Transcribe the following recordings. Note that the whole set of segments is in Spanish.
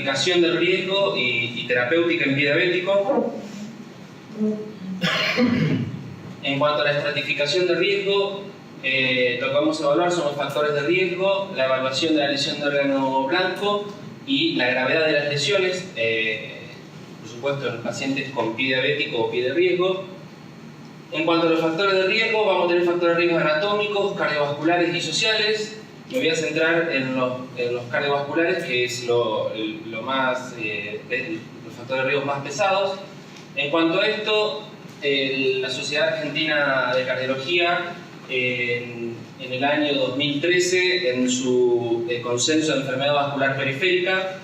estratificación del riesgo y terapéutica en pie diabético. En cuanto a la estratificación de riesgo, lo que vamos a evaluar son los factores de riesgo, la evaluación de la lesión de órgano blanco y la gravedad de las lesiones, por supuesto en los pacientes con pie diabético o pie de riesgo. En cuanto a los factores de riesgo, vamos a tener factores de riesgo anatómicos, cardiovasculares y sociales. Me voy a centrar en los cardiovasculares, que es los factores de riesgo más pesados. En cuanto a esto, la Sociedad Argentina de Cardiología, en el año 2013, en su consenso de enfermedad vascular periférica,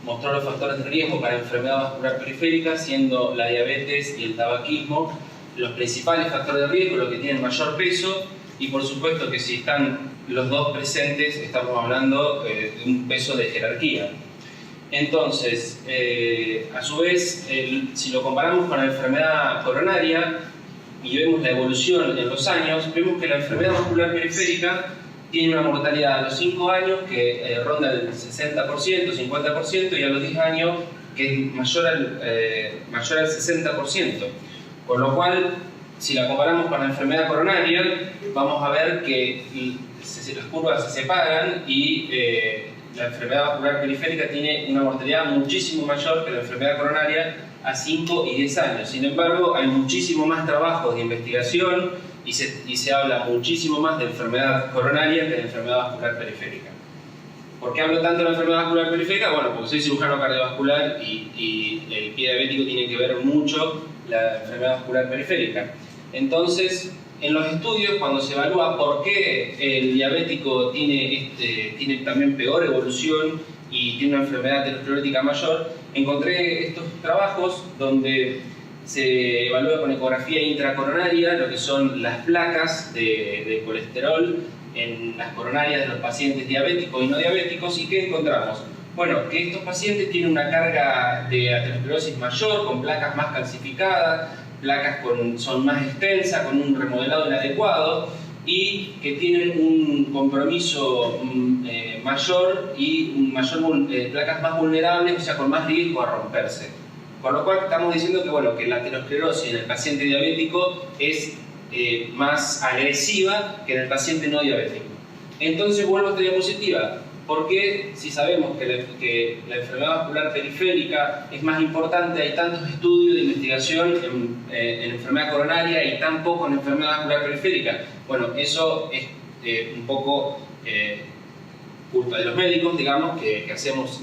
mostró los factores de riesgo para enfermedad vascular periférica, siendo la diabetes y el tabaquismo los principales factores de riesgo, los que tienen mayor peso, y por supuesto que si están los dos presentes, estamos hablando de un peso de jerarquía. Entonces, a su vez, si lo comparamos con la enfermedad coronaria y vemos la evolución en los años, vemos que la enfermedad vascular periférica tiene una mortalidad a los 5 años que ronda el 60%, 50%, y a los 10 años que es mayor al 60%. Con lo cual, si la comparamos con la enfermedad coronaria, vamos a ver que las curvas se separan y la enfermedad vascular periférica tiene una mortalidad muchísimo mayor que la enfermedad coronaria a 5 y 10 años. Sin embargo, hay muchísimo más trabajos de investigación y se habla muchísimo más de enfermedad coronaria que de enfermedad vascular periférica. ¿Por qué hablo tanto de la enfermedad vascular periférica? Bueno, porque soy cirujano cardiovascular y el pie diabético tiene que ver mucho la enfermedad vascular periférica. Entonces, en los estudios, cuando se evalúa por qué el diabético tiene también peor evolución y tiene una enfermedad aterosclerótica mayor, encontré estos trabajos donde se evalúa con ecografía intracoronaria lo que son las placas de colesterol en las coronarias de los pacientes diabéticos y no diabéticos. ¿Y qué encontramos? Bueno, que estos pacientes tienen una carga de aterosclerosis mayor, con placas más calcificadas, placas son más extensas, con un remodelado inadecuado, y que tienen un compromiso mayor y placas más vulnerables, o sea, con más riesgo a romperse. Por lo cual estamos diciendo que, bueno, que la aterosclerosis en el paciente diabético es más agresiva que en el paciente no diabético. Entonces vuelvo a esta diapositiva. Porque si sabemos que la enfermedad vascular periférica es más importante, hay tantos estudios de investigación en enfermedad coronaria y tan poco en enfermedad vascular periférica? Bueno, eso es un poco culpa de los médicos, digamos, que hacemos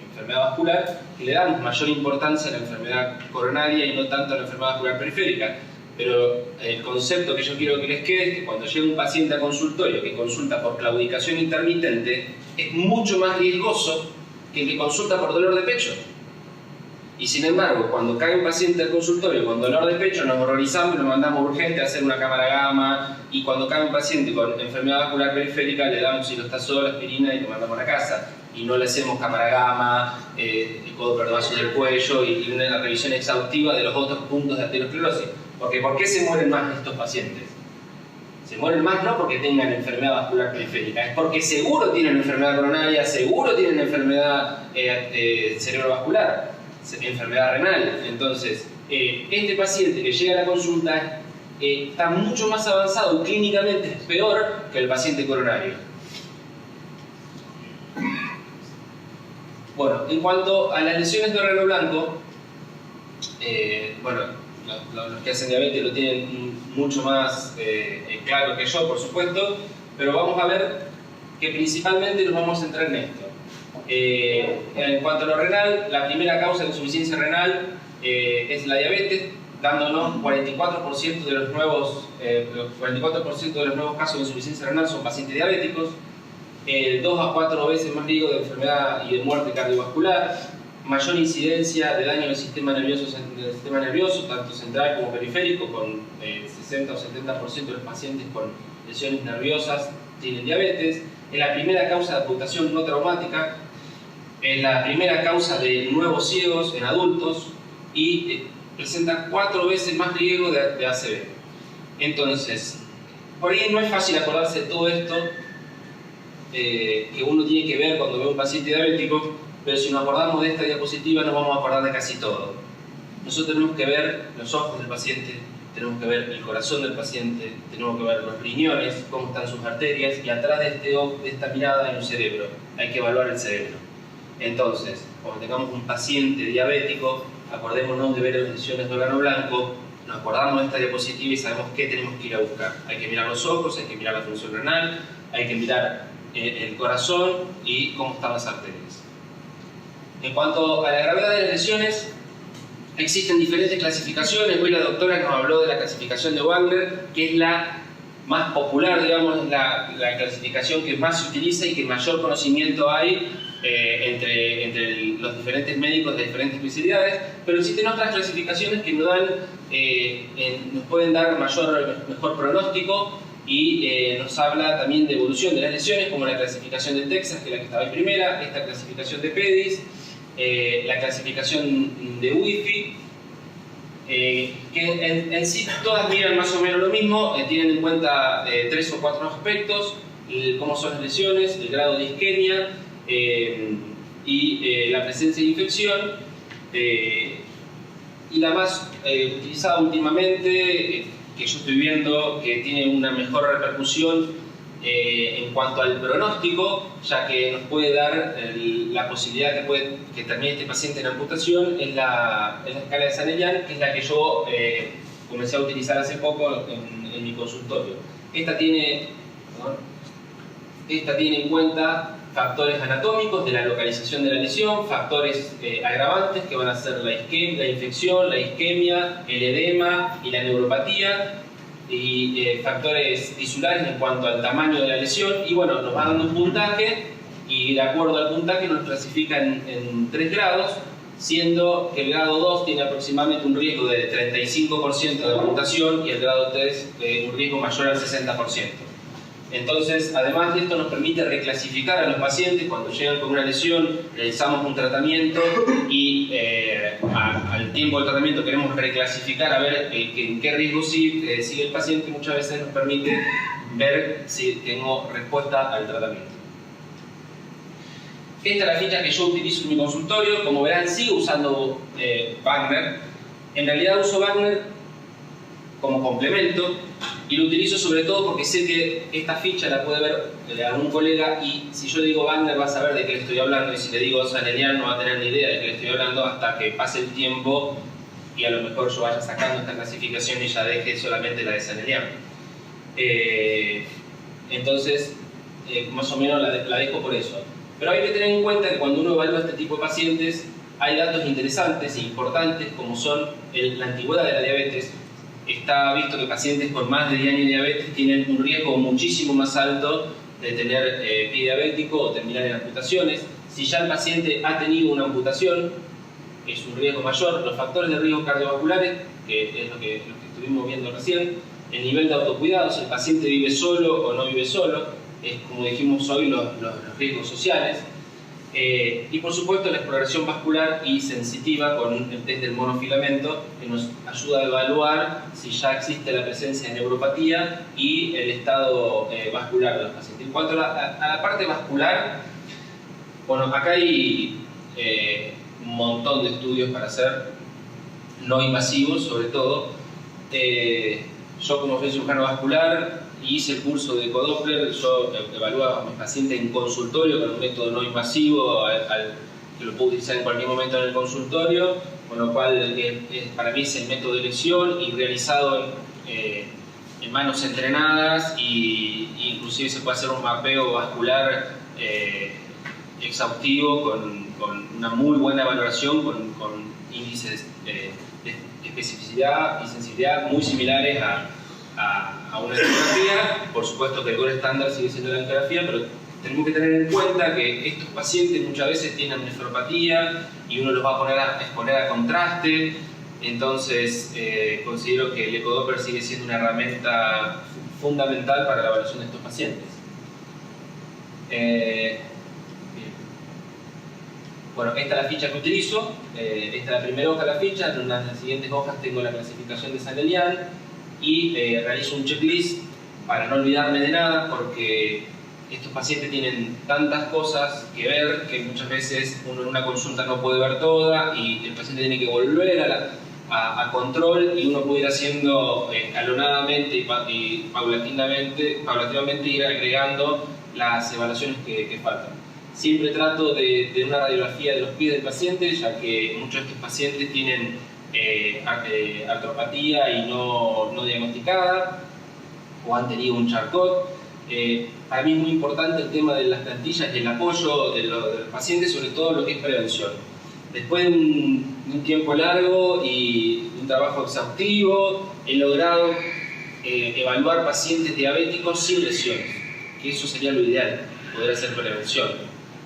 enfermedad vascular, que le damos mayor importancia a la enfermedad coronaria y no tanto a la enfermedad vascular periférica. Pero el concepto que yo quiero que les quede es que cuando llega un paciente a consultorio que consulta por claudicación intermitente, es mucho más riesgoso que el que consulta por dolor de pecho. Y sin embargo, cuando cae un paciente al consultorio con dolor de pecho, nos horrorizamos y lo mandamos urgente a hacer una cámara gamma, y cuando cae un paciente con enfermedad vascular periférica le damos silostazol, aspirina y lo mandamos a la casa. Y no le hacemos cámara gamma, ecodoperdomación del cuello y una revisión exhaustiva de los otros puntos de aterosclerosis. Porque ¿por qué se mueren más estos pacientes? Se mueren más no porque tengan enfermedad vascular periférica, es porque seguro tienen enfermedad coronaria, seguro tienen enfermedad cerebrovascular, enfermedad renal. Entonces, este paciente que llega a la consulta está mucho más avanzado, clínicamente es peor que el paciente coronario. Bueno, en cuanto a las lesiones de órgano blanco, bueno, los que hacen diabetes lo tienen mucho más claro que yo, por supuesto, pero vamos a ver que principalmente nos vamos a centrar en esto. En cuanto a lo renal, la primera causa de insuficiencia renal es la diabetes, dándonos 44% de los nuevos casos de insuficiencia renal son pacientes diabéticos, 2 a 4 veces más riesgo de enfermedad y de muerte cardiovascular, mayor incidencia de daño del sistema nervioso, tanto central como periférico, con 60 o 70% de los pacientes con lesiones nerviosas tienen diabetes. Es la primera causa de amputación no traumática, es la primera causa de nuevos ciegos en adultos y presenta 4 veces más riesgo de ACV. Entonces, por ahí no es fácil acordarse de todo esto, que uno tiene que ver cuando ve a un paciente diabético, pero si nos acordamos de esta diapositiva nos vamos a acordar de casi todo. Nosotros tenemos que ver los ojos del paciente, tenemos que ver el corazón del paciente, tenemos que ver los riñones, cómo están sus arterias, y atrás de esta mirada hay un cerebro, hay que evaluar el cerebro. Entonces, cuando tengamos un paciente diabético, acordémonos de ver las lesiones de órgano blanco, nos acordamos de esta diapositiva y sabemos qué tenemos que ir a buscar. Hay que mirar los ojos, hay que mirar la función renal, hay que mirar el corazón y cómo están las arterias. En cuanto a la gravedad de las lesiones, existen diferentes clasificaciones. Hoy la doctora nos habló de la clasificación de Wagner, que es la más popular, digamos, es la clasificación que más se utiliza y que mayor conocimiento hay entre los diferentes médicos de diferentes especialidades, pero existen otras clasificaciones que nos pueden dar mejor pronóstico y nos habla también de evolución de las lesiones, como la clasificación de Texas, que es la que estaba en primera, esta clasificación de PEDIS, la clasificación de WIFI, que en sí todas miran más o menos lo mismo, tienen en cuenta 3 o 4 aspectos: cómo son las lesiones, el grado de isquemia y la presencia de infección. Y la más utilizada últimamente, que yo estoy viendo que tiene una mejor repercusión en cuanto al pronóstico, ya que nos puede dar la posibilidad que termine este paciente en amputación, es la escala de Snellen, que es la que yo comencé a utilizar hace poco en mi consultorio. Esta tiene en cuenta factores anatómicos de la localización de la lesión, factores agravantes que van a ser la infección, la isquemia, el edema y la neuropatía, y factores tisulares en cuanto al tamaño de la lesión. Y bueno, nos va dando un puntaje, y de acuerdo al puntaje nos clasifica en 3 grados, siendo que el grado 2 tiene aproximadamente un riesgo de 35% de amputación y el grado 3 un riesgo mayor al 60%. Entonces, además de esto, nos permite reclasificar a los pacientes cuando llegan con una lesión, realizamos un tratamiento y al tiempo del tratamiento queremos reclasificar a ver en qué riesgo sigue el paciente. Muchas veces nos permite ver si tengo respuesta al tratamiento. Esta es la ficha que yo utilizo en mi consultorio. Como verán, sigo usando Wagner. En realidad uso Wagner como complemento, y lo utilizo sobre todo porque sé que esta ficha la puede ver algún colega, y si yo le digo Wagner va a saber de qué le estoy hablando, y si le digo Snellen no va a tener ni idea de qué le estoy hablando hasta que pase el tiempo y a lo mejor yo vaya sacando esta clasificación y ya deje solamente la de Snellen. Entonces, más o menos la dejo por eso. Pero hay que tener en cuenta que cuando uno evalúa este tipo de pacientes hay datos interesantes e importantes, como son la antigüedad de la diabetes. Está visto que pacientes con más de 10 años de diabetes tienen un riesgo muchísimo más alto de tener pie diabético o terminar en amputaciones. Si ya el paciente ha tenido una amputación, es un riesgo mayor. Los factores de riesgo cardiovasculares, que es lo que estuvimos viendo recién, el nivel de autocuidado, si el paciente vive solo o no vive solo, es, como dijimos hoy, los riesgos sociales. Y por supuesto la exploración vascular y sensitiva con el test del monofilamento, que nos ayuda a evaluar si ya existe la presencia de neuropatía y el estado vascular de los pacientes. En cuanto a la parte vascular, bueno, acá hay un montón de estudios para hacer, no invasivos sobre todo. Yo, como soy cirujano vascular y hice el curso de Ecodoppler, yo evaluaba a mis pacientes en consultorio con un método no invasivo que lo puedo utilizar en cualquier momento en el consultorio, con lo cual para mí es el método de elección, y realizado en manos entrenadas, y inclusive se puede hacer un mapeo vascular exhaustivo con una muy buena valoración, con índices de especificidad y sensibilidad muy similares a una angiografía. Por supuesto que el gold estándar sigue siendo la angiografía, pero tenemos que tener en cuenta que estos pacientes muchas veces tienen nefropatía y uno los va a exponer a contraste. Entonces considero que el ecodoppler sigue siendo una herramienta fundamental para la evaluación de estos pacientes. Bueno, esta es la ficha que utilizo. Esta es la primera hoja de la ficha. En las siguientes hojas tengo la clasificación de Snellen, y realizo un checklist para no olvidarme de nada, porque estos pacientes tienen tantas cosas que ver que muchas veces uno en una consulta no puede ver toda y el paciente tiene que volver a control y uno puede ir haciendo escalonadamente y paulatinamente ir agregando las evaluaciones que faltan. Siempre trato de una radiografía de los pies del paciente, ya que muchos de estos pacientes tienen artropatía y no diagnosticada o han tenido un Charcot. Para mí es muy importante el tema de las plantillas y el apoyo de los pacientes, sobre todo lo que es prevención. Después de un tiempo largo y un trabajo exhaustivo, he logrado evaluar pacientes diabéticos sin lesiones, que eso sería lo ideal, poder hacer prevención.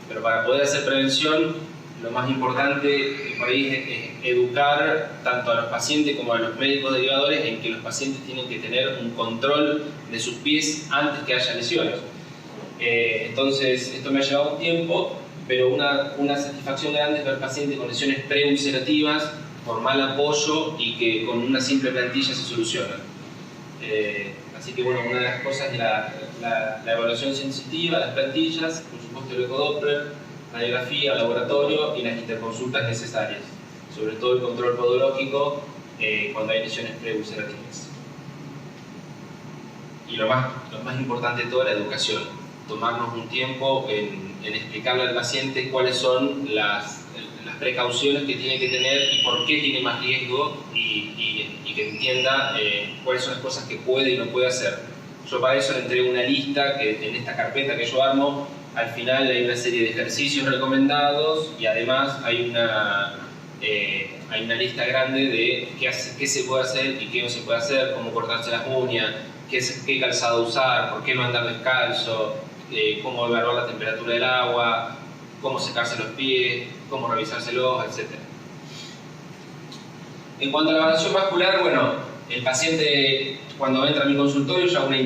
Pero para poder hacer prevención, lo más importante por ahí es educar tanto a los pacientes como a los médicos derivadores en que los pacientes tienen que tener un control de sus pies antes que haya lesiones. Entonces, esto me ha llevado un tiempo, pero una satisfacción grande es ver pacientes con lesiones preulcerativas por mal apoyo y que con una simple plantilla se solucionan. Así que bueno, una de las cosas es la evaluación sensitiva, las plantillas, por supuesto el ecodoppler, radiografía, laboratorio y las interconsultas necesarias, sobre todo el control podológico cuando hay lesiones preulcerativas. Y lo más importante de todo, la educación, tomarnos un tiempo en explicarle al paciente cuáles son las precauciones que tiene que tener y por qué tiene más riesgo y que entienda cuáles son las cosas que puede y no puede hacer. Yo para eso le entrego una lista que en esta carpeta que yo armo, al final hay una serie de ejercicios recomendados y además hay una lista grande de qué se puede hacer y qué no se puede hacer, cómo cortarse las uñas, qué calzado usar, por qué no andar descalzo, cómo evaluar la temperatura del agua, cómo secarse los pies, cómo revisárselos, etc. En cuanto a la evaluación vascular, bueno, el paciente cuando entra a mi consultorio yo hago un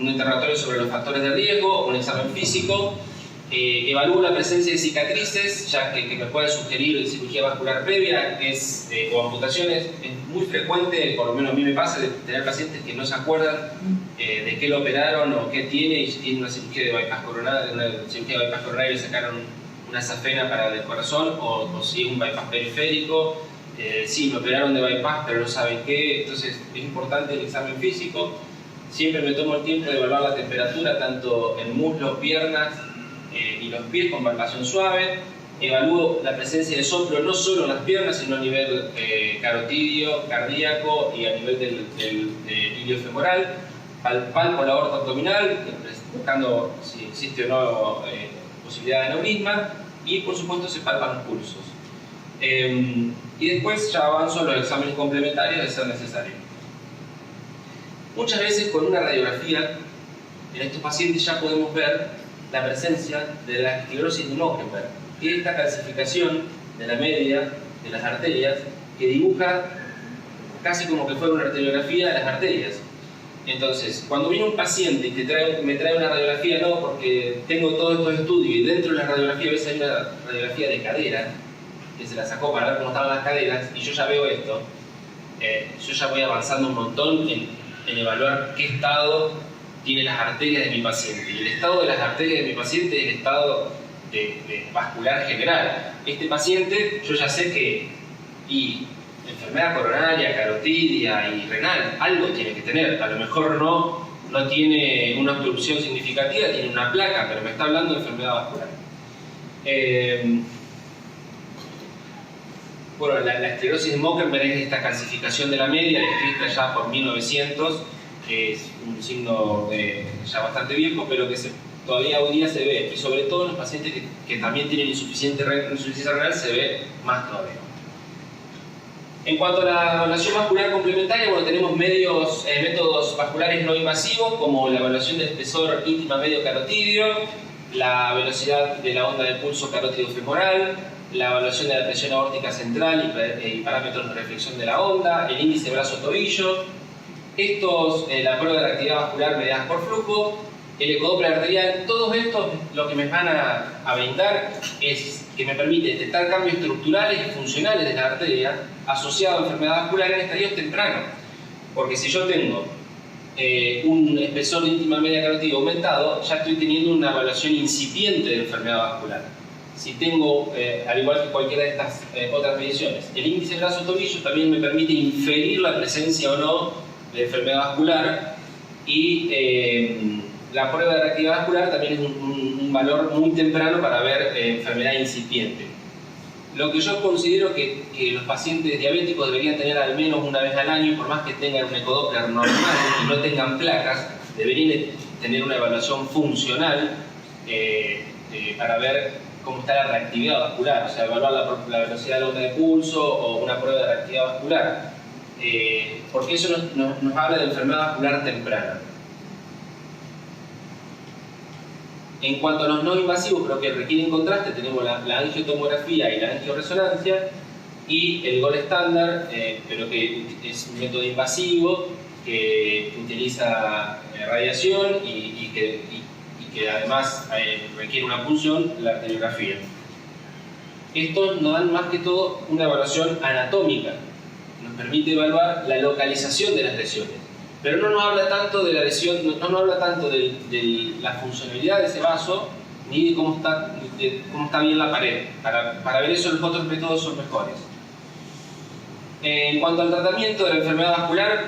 interrogatorio sobre los factores de riesgo, un examen físico, evalúo la presencia de cicatrices, ya que me puede sugerir cirugía vascular previa o amputaciones. Es muy frecuente, por lo menos a mí me pasa, de tener pacientes que no se acuerdan de qué lo operaron o qué tiene, y si tiene una cirugía de bypass coronario, le sacaron una safena para el corazón, o si un bypass periférico. Sí, me operaron de bypass, pero no saben qué. Entonces es importante el examen físico. Siempre me tomo el tiempo de evaluar la temperatura tanto en muslos, piernas y los pies con palpación suave. Evalúo la presencia de soplo no solo en las piernas, sino a nivel carotidio, cardíaco y a nivel del iliofemoral. Palpo la aorta abdominal, buscando si existe o no posibilidad de aneurisma, y por supuesto se palpan los pulsos. Y después ya avanzo a los exámenes complementarios de ser necesario. Muchas veces con una radiografía en estos pacientes ya podemos ver la presencia de la esclerosis de Mockenberg, que es esta calcificación de la media de las arterias que dibuja casi como que fuera una arteriografía de las arterias. Entonces, cuando viene un paciente y me trae una radiografía, no, porque tengo todos estos estudios y dentro de la radiografía a veces hay una radiografía de cadera que se la sacó para ver cómo estaban las caderas y yo ya veo esto, yo ya voy avanzando un montón en evaluar qué estado tiene las arterias de mi paciente. Y el estado de las arterias de mi paciente es el estado de vascular general. Este paciente yo ya sé que enfermedad coronaria, carotidia y renal, algo tiene que tener. A lo mejor no tiene una obstrucción significativa, tiene una placa, pero me está hablando de enfermedad vascular. Bueno, la esclerosis de Mockenberg es esta calcificación de la media, descrita ya por 1900, que es un signo ya bastante viejo, pero que todavía hoy día se ve, y sobre todo en los pacientes que también tienen insuficiencia renal se ve más todavía. En cuanto a la evaluación vascular complementaria, bueno, tenemos métodos vasculares no invasivos, como la evaluación del espesor íntima medio carotidio, la velocidad de la onda de pulso carótido femoral, la evaluación de la presión aórtica central y parámetros de reflexión de la onda, el índice brazo-tobillo. La prueba de actividad vascular medidas por flujo, el ecodoppler arterial. Todos estos lo que me van a brindar es que me permite detectar cambios estructurales y funcionales de la arteria asociados a enfermedad vascular en estadios tempranos. Porque si yo tengo un espesor de íntima media carótida aumentado, ya estoy teniendo una evaluación incipiente de enfermedad vascular. Si tengo, al igual que cualquiera de estas otras mediciones, el índice brazo-tobillo también me permite inferir la presencia o no de enfermedad vascular, y la prueba de reactividad vascular también es un valor muy temprano para ver enfermedad incipiente. Lo que yo considero que los pacientes diabéticos deberían tener al menos una vez al año, por más que tengan un ecodoppler normal y no tengan placas, deberían tener una evaluación funcional para ver cómo está la reactividad vascular, o sea, evaluar la velocidad de la onda de pulso o una prueba de reactividad vascular, porque eso nos habla de enfermedad vascular temprana. En cuanto a los no invasivos, pero que requieren contraste, tenemos la angiotomografía y la angioresonancia, y el gold estándar, pero que es un método invasivo que utiliza radiación y que además requiere una punción, la arteriografía. Estos nos dan más que todo una evaluación anatómica, nos permite evaluar la localización de las lesiones. Pero no nos habla tanto de la lesión, no nos habla tanto de la funcionalidad de ese vaso, ni de cómo está bien la pared. Para ver eso, los otros métodos son mejores. En cuanto al tratamiento de la enfermedad vascular,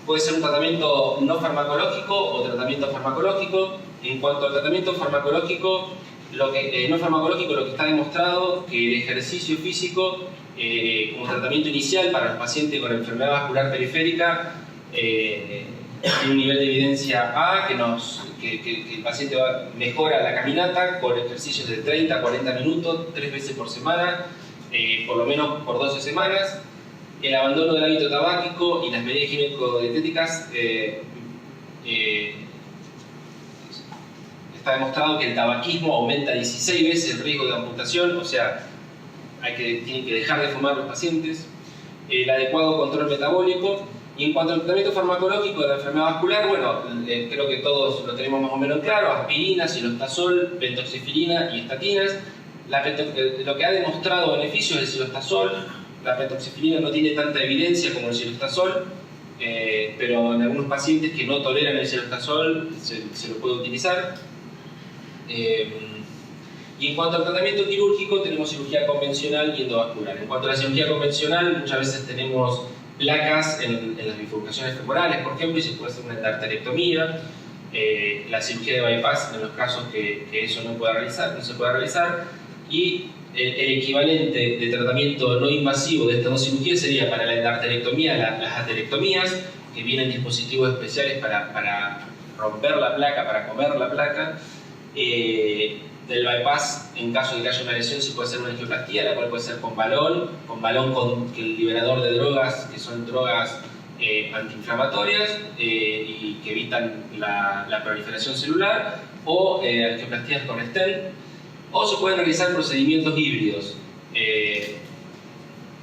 puede ser un tratamiento no farmacológico o tratamiento farmacológico. En cuanto al tratamiento farmacológico, lo que está demostrado que el ejercicio físico como tratamiento inicial para los pacientes con enfermedad vascular periférica tiene un nivel de evidencia A, que el paciente mejora la caminata con ejercicios de 30 a 40 minutos, 3 veces por semana, por lo menos por 12 semanas. El abandono del hábito tabáquico y las medidas higiénico-dietéticas, está demostrado que el tabaquismo aumenta 16 veces el riesgo de amputación, o sea, tienen que dejar de fumar los pacientes. El adecuado control metabólico. Y en cuanto al tratamiento farmacológico de la enfermedad vascular, bueno, creo que todos lo tenemos más o menos claro: aspirina, cilostazol, pentoxifilina y estatinas. Lo que ha demostrado beneficios es el cilostazol. La pentoxifilina no tiene tanta evidencia como el cilostazol, pero en algunos pacientes que no toleran el cilostazol se lo puede utilizar. Y en cuanto al tratamiento quirúrgico, tenemos cirugía convencional y endovascular. En cuanto a la cirugía convencional, muchas veces tenemos placas en las bifurcaciones femorales, por ejemplo, y se puede hacer una endarterectomía. La cirugía de bypass en los casos que eso no se puede realizar. Y el equivalente de tratamiento no invasivo de estas dos cirugías sería para la endarterectomía las aterectomías, que vienen dispositivos especiales para romper la placa, para comer la placa. Del bypass, en caso de que haya una lesión, se puede hacer una angioplastía, la cual puede ser con balón con el liberador de drogas, que son drogas antiinflamatorias y que evitan la proliferación celular, o angioplastías con stent, o se pueden realizar procedimientos híbridos.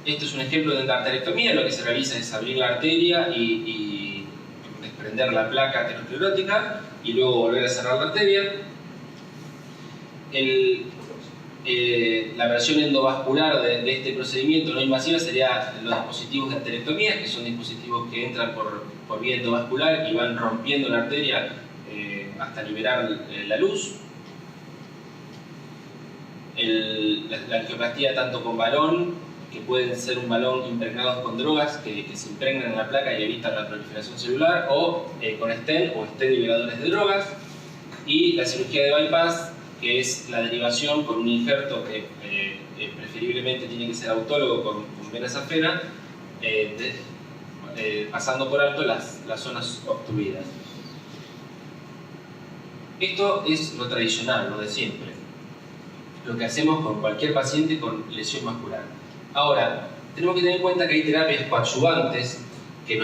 Esto es un ejemplo de endarterectomía. Lo que se realiza es abrir la arteria y desprender la placa aterosclerótica y luego volver a cerrar la arteria. La versión endovascular de este procedimiento no invasiva sería los dispositivos de aterectomía, que son dispositivos que entran por vía endovascular y van rompiendo la arteria hasta liberar la luz. La angioplastía tanto con balón, que pueden ser un balón impregnados con drogas que se impregnan en la placa y evitan la proliferación celular, o con stent o stent liberadores de drogas. Y la cirugía de bypass, que es la derivación con un injerto que preferiblemente tiene que ser autólogo con vena safena, pasando por alto las zonas obstruidas. Esto es lo tradicional, lo de siempre, lo que hacemos con cualquier paciente con lesión vascular. Ahora, tenemos que tener en cuenta que hay terapias coadyuvantes que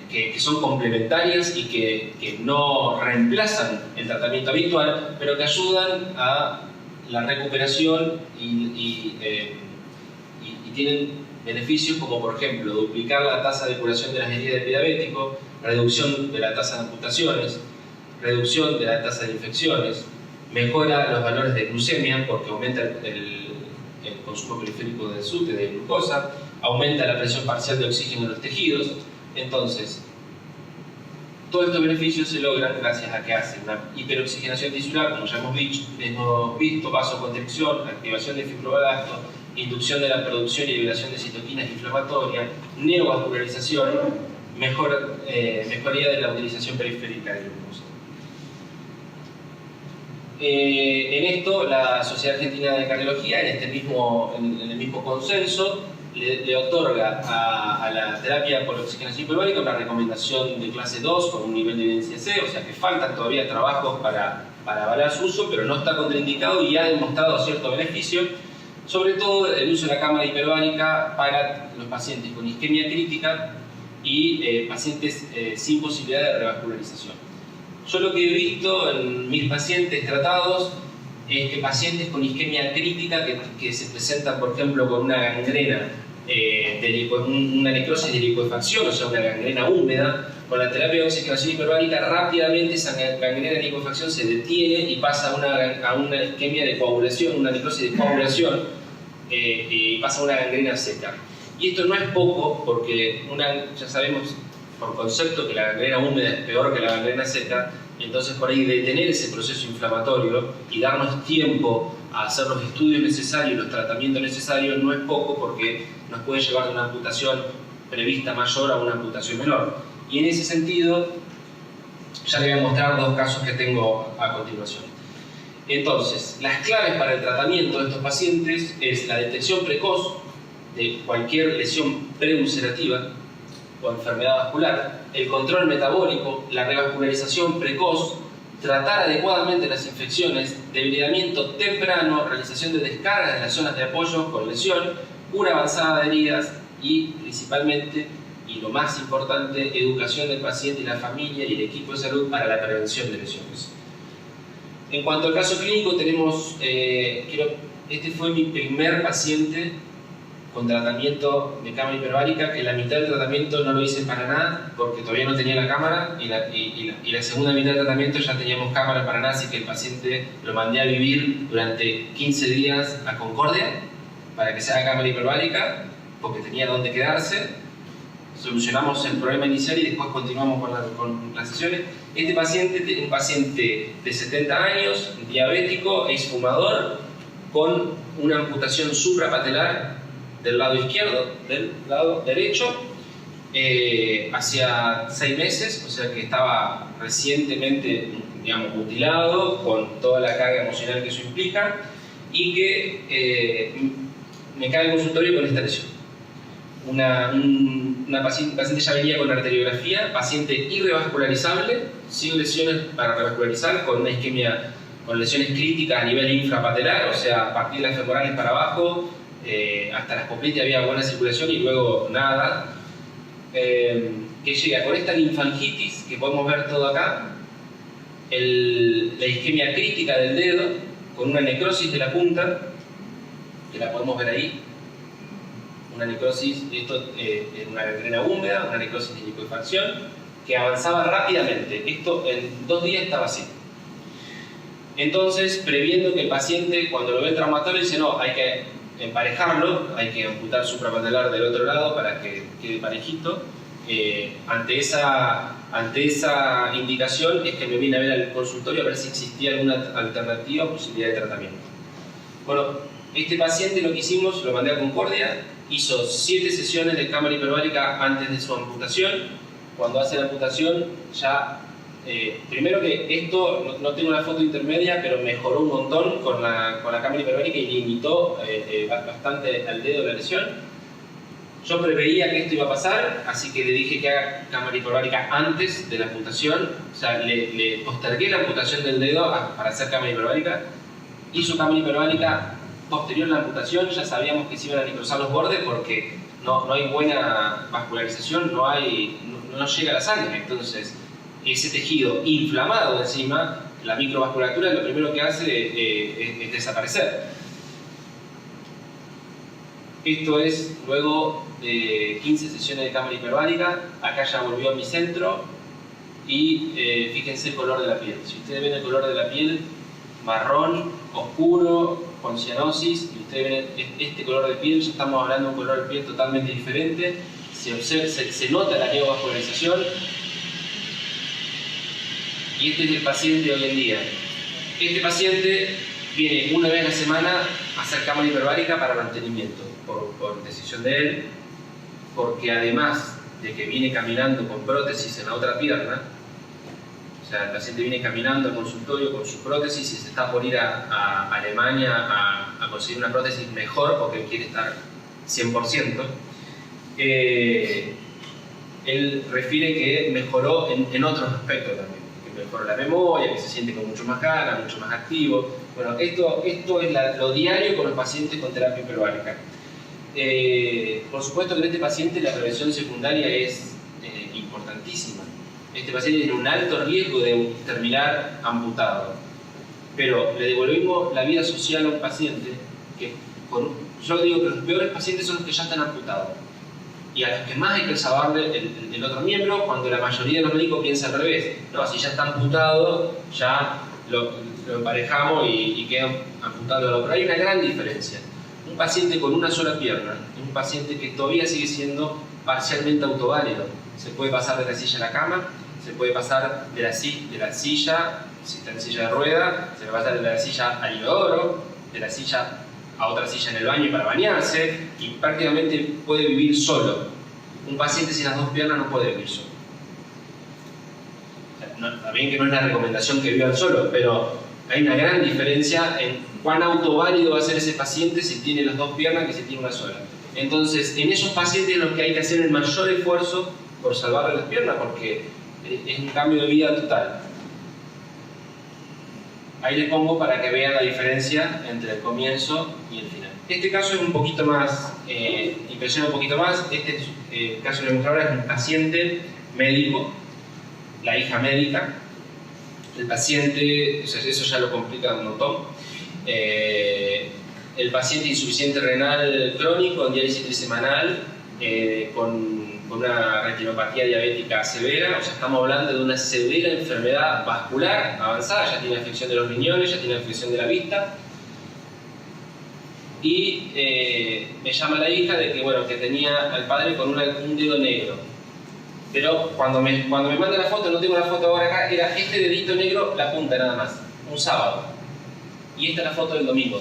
que son complementarias y que no reemplazan el tratamiento habitual, pero que ayudan a la recuperación y tienen beneficios como, por ejemplo, duplicar la tasa de curación de las heridas del diabético, reducción de la tasa de amputaciones, reducción de la tasa de infecciones, mejora los valores de glucemia porque aumenta el consumo periférico de SUT, de glucosa, aumenta la presión parcial de oxígeno en los tejidos. Entonces, Todos estos beneficios se logran gracias a que hace una hiperoxigenación tisular, como ya hemos visto, vasoconstricción, activación de fibroblastos, inducción de la producción y liberación de citoquinas inflamatorias, neovascularización, mejoría de la utilización periférica del glucosa. En esto, la Sociedad Argentina de Cardiología, en el mismo consenso, le otorga a la terapia por oxigenación hiperbárica una recomendación de clase 2 con un nivel de evidencia C, o sea que faltan todavía trabajos para avalar su uso, pero no está contraindicado y ha demostrado cierto beneficio, sobre todo el uso de la cámara hiperbárica para los pacientes con isquemia crítica y pacientes sin posibilidad de revascularización. Yo lo que he visto en mis pacientes tratados es que pacientes con isquemia crítica que se presentan, por ejemplo, con una gangrena, una necrosis de licuefacción, o sea, una gangrena húmeda, con la terapia de oxigenación hiperbárica rápidamente esa gangrena de licuefacción se detiene y pasa a una isquemia de coagulación, una necrosis de coagulación, y pasa a una gangrena seca. Y esto no es poco, porque ya sabemos por concepto que la gangrena húmeda es peor que la gangrena seca, entonces por ahí detener ese proceso inflamatorio y darnos tiempo a hacer los estudios necesarios y los tratamientos necesarios no es poco, porque nos puede llevar de una amputación prevista mayor a una amputación menor. Y en ese sentido, ya le voy a mostrar dos casos que tengo a continuación. Entonces, las claves para el tratamiento de estos pacientes es la detección precoz de cualquier lesión preulcerativa o enfermedad vascular, el control metabólico, la revascularización precoz, tratar adecuadamente las infecciones, debridamiento temprano, realización de descargas en las zonas de apoyo con lesión, cura avanzada de heridas y principalmente, y lo más importante, educación del paciente y la familia y el equipo de salud para la prevención de lesiones. En cuanto al caso clínico, tenemos, este fue mi primer paciente con tratamiento de cámara hiperbárica, que la mitad del tratamiento no lo hice para nada porque todavía no tenía la cámara, y la segunda mitad del tratamiento ya teníamos cámara para nada, así que el paciente lo mandé a vivir durante 15 días a Concordia para que se haga cámara hiperbárica porque tenía dónde quedarse. Solucionamos el problema inicial y después continuamos con las sesiones. Este paciente es un paciente de 70 años, diabético, exfumador, con una amputación suprapatelar del lado izquierdo, del lado derecho, hacia 6 meses, o sea que estaba recientemente, digamos, mutilado, con toda la carga emocional que eso implica, y que me cae el consultorio con esta lesión. Una paciente ya venía con arteriografía, paciente irrevascularizable, sin lesiones para revascularizar, con una isquemia, con lesiones críticas a nivel infrapatelar, o sea, a partir de las femorales para abajo, hasta las popliteas había buena circulación y luego nada, que llega con esta linfangitis que podemos ver todo acá, la isquemia crítica del dedo, con una necrosis de la punta, que la podemos ver ahí, una necrosis, esto es una gangrena húmeda, una necrosis de licuefacción, que avanzaba rápidamente. Esto en 2 días estaba así. Entonces, previendo que el paciente, cuando lo ve el traumatólogo, dice: no, hay que emparejarlo, hay que amputar suprapatelar del otro lado para que quede parejito. Ante esa indicación es que me vine a ver al consultorio a ver si existía alguna alternativa o posibilidad de tratamiento. Bueno, este paciente lo que hicimos, lo mandé a Concordia, hizo 7 sesiones de cámara hiperbárica antes de su amputación. Cuando hace la amputación ya, primero que esto, no tengo una foto intermedia, pero mejoró un montón con la cámara hiperbárica y limitó bastante al dedo la lesión. Yo preveía que esto iba a pasar, así que le dije que haga cámara hiperbárica antes de la amputación, o sea, le postergué la amputación del dedo para hacer cámara hiperbárica. Hizo cámara hiperbárica posterior a la amputación, ya sabíamos que se iban a necrosar los bordes porque no hay buena vascularización, no llega la sangre, entonces ese tejido inflamado encima, la microvasculatura lo primero que hace es desaparecer. Esto es luego de 15 sesiones de cámara hiperbárica. Acá ya volvió a mi centro y fíjense el color de la piel. Si ustedes ven el color de la piel, marrón, oscuro, con cianosis, y ustedes ven este color de piel, ya estamos hablando de un color de piel totalmente diferente. Se nota la neovascularización. Y este es el paciente hoy en día. Este paciente viene una vez a la semana a hacer cámara hiperbárica para mantenimiento, por decisión de él, porque además de que viene caminando con prótesis en la otra pierna, o sea, el paciente viene caminando al consultorio con su prótesis y se está por ir a Alemania a conseguir una prótesis mejor porque él quiere estar 100%. Él refiere que mejoró en otros aspectos también, que mejoró la memoria, que se siente con mucho más ganas, mucho más activo. Bueno, esto es lo diario con los pacientes con terapia hiperbárica. Por supuesto que en este paciente la prevención secundaria es importantísima. Este paciente tiene un alto riesgo de terminar amputado, pero le devolvimos la vida social a un paciente que, yo digo que los peores pacientes son los que ya están amputados, y a los que más hay que salvarle el otro miembro, cuando la mayoría de los médicos piensa al revés. No, si ya está amputado, ya lo emparejamos y queda amputado al otro. Hay una gran diferencia. Un paciente con una sola pierna es un paciente que todavía sigue siendo parcialmente autoválido. Se puede pasar de la silla a la cama, se puede pasar de la silla, si está en silla de rueda, se puede pasar de la silla al inodoro, de la silla a otra silla en el baño para bañarse, y prácticamente puede vivir solo. Un paciente sin las dos piernas no puede vivir solo. O sea, también que no es la recomendación que vivan solo, pero hay una gran diferencia en cuán autoválido va a ser ese paciente si tiene las dos piernas que si tiene una sola. Entonces, en esos pacientes es los que hay que hacer el mayor esfuerzo por salvarle las piernas, porque es un cambio de vida total. Ahí les pongo para que vean la diferencia entre el comienzo y el final. Este caso es un poquito más, impresiona un poquito más. Este el caso que les muestro ahora es un paciente médico, la hija médica. El paciente, o sea, eso ya lo complica un montón. El paciente insuficiente renal crónico en diálisis trisemanal, con una retinopatía diabética severa. O sea, estamos hablando de una severa enfermedad vascular avanzada, ya tiene afección de los riñones, ya tiene afección de la vista. Y me llama la hija de que, bueno, que tenía al padre con un dedo negro. Pero cuando me manda la foto, no tengo la foto ahora acá, era este dedito negro, la punta nada más, un sábado. Y esta es la foto del domingo.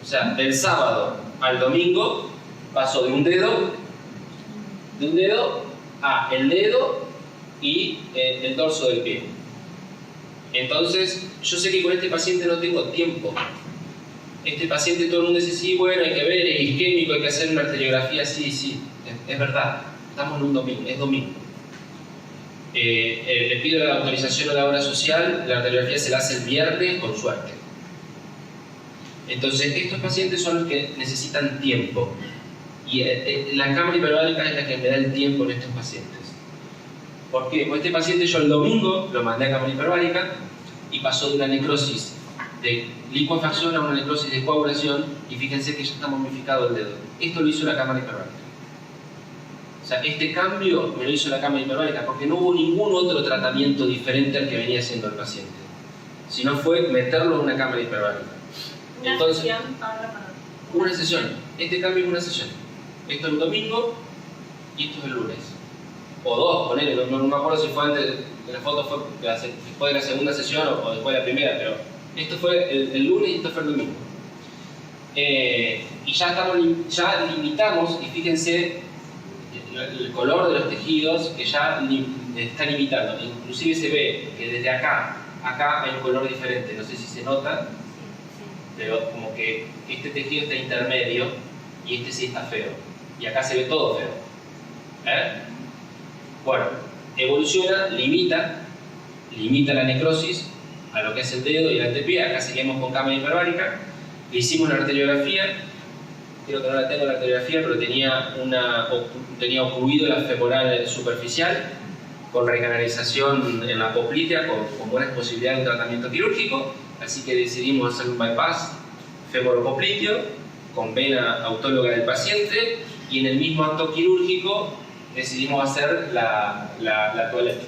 O sea, del sábado al domingo pasó de un dedo a el dedo y el torso del pie. Entonces, yo sé que con este paciente no tengo tiempo. Este paciente, todo el mundo dice, sí, bueno, hay que ver, es isquémico, hay que hacer una arteriografía, sí, es verdad. Estamos en un domingo, es domingo. Le pido la autorización a la obra social, la arteriografía se la hace el viernes con suerte. Entonces, estos pacientes son los que necesitan tiempo. Y la cámara hiperbárica es la que me da el tiempo en estos pacientes. ¿Por qué? Pues este paciente yo el domingo lo mandé a cámara hiperbárica y pasó de una necrosis de licuefacción a una necrosis de coagulación, y fíjense que ya está momificado el dedo. Esto lo hizo la cámara hiperbárica. O sea, este cambio me lo hizo la cámara hiperbárica porque no hubo ningún otro tratamiento diferente al que venía haciendo el paciente, sino fue meterlo en una cámara hiperbárica. Entonces, una sesión. Este cambio es una sesión. Esto es el domingo y esto es el lunes. O dos, ponele, no me acuerdo si fue antes, la foto fue después de la segunda sesión o después de la primera, pero esto fue el lunes y esto fue el domingo. Y ya limitamos, y fíjense el color de los tejidos que ya están limitando. Inclusive se ve que desde acá hay un color diferente, no sé si se nota, pero como que este tejido está intermedio y este sí está feo. Y acá se ve todo feo. Bueno, evoluciona, limita la necrosis a lo que es el dedo y el antepié. Acá seguimos con cámara hiperbárica. Le hicimos una arteriografía. Creo que no la tengo la arteriografía, pero tenía ocluido la femoral superficial, con recanalización en la poplitea, con buenas posibilidades de un tratamiento quirúrgico. Así que decidimos hacer un bypass femoropopliteo con vena autóloga del paciente, y en el mismo acto quirúrgico decidimos hacer la toilette.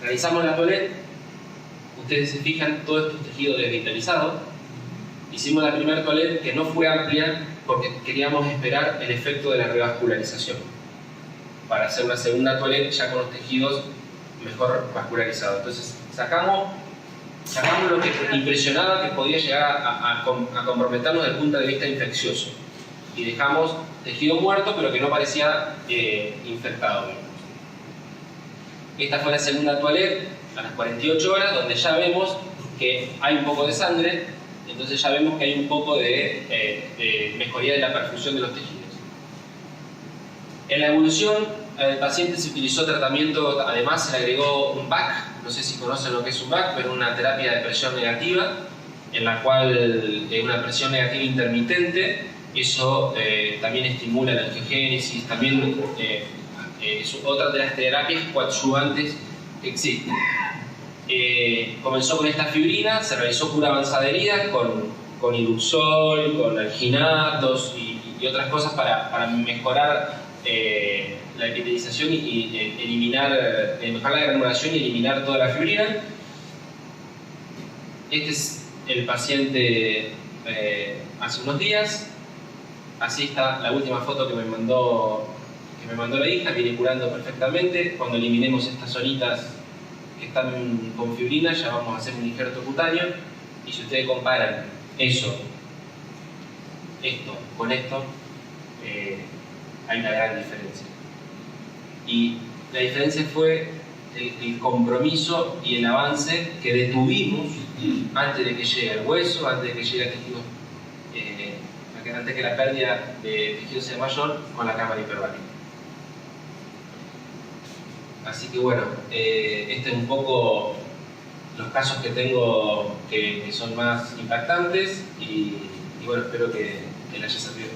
Realizamos la toilette. Ustedes se fijan, todo estos tejidos desvitalizados. Hicimos la primera toilette que no fue amplia porque queríamos esperar el efecto de la revascularización para hacer una segunda toilette ya con los tejidos mejor vascularizado. Entonces sacamos lo que impresionaba que podía llegar a comprometernos desde el punto de vista infeccioso. Y dejamos tejido muerto, pero que no parecía infectado. Esta fue la segunda toilette a las 48 horas, donde ya vemos que hay un poco de sangre, entonces ya vemos que hay un poco de mejoría de la perfusión de los tejidos. En la evolución, al paciente se utilizó tratamiento, además se le agregó un BAC, no sé si conocen lo que es un BAC, pero una terapia de presión negativa, en la cual una presión negativa intermitente, eso también estimula la angiogénesis, también es otra de las terapias coadyuvantes que existen. Comenzó con esta fibrina, se realizó cura avanzada de heridas con iluxol, con alginatos y otras cosas para mejorar la epitelización y mejorar la granulación y eliminar toda la fibrina. Este es el paciente hace unos días. Así está la última foto que me mandó la hija, viene curando perfectamente. Cuando eliminemos estas zonitas que están con fibrina, ya vamos a hacer un injerto cutáneo. Y si ustedes comparan esto con esto, hay una gran diferencia. Y la diferencia fue el compromiso y el avance que detuvimos antes de que llegue el hueso, antes de que llegue el tejido, antes que la pérdida de tejido sea mayor, con la cámara hiperbárica. Así que bueno, este es un poco los casos que tengo que son más impactantes y bueno, espero que les haya servido.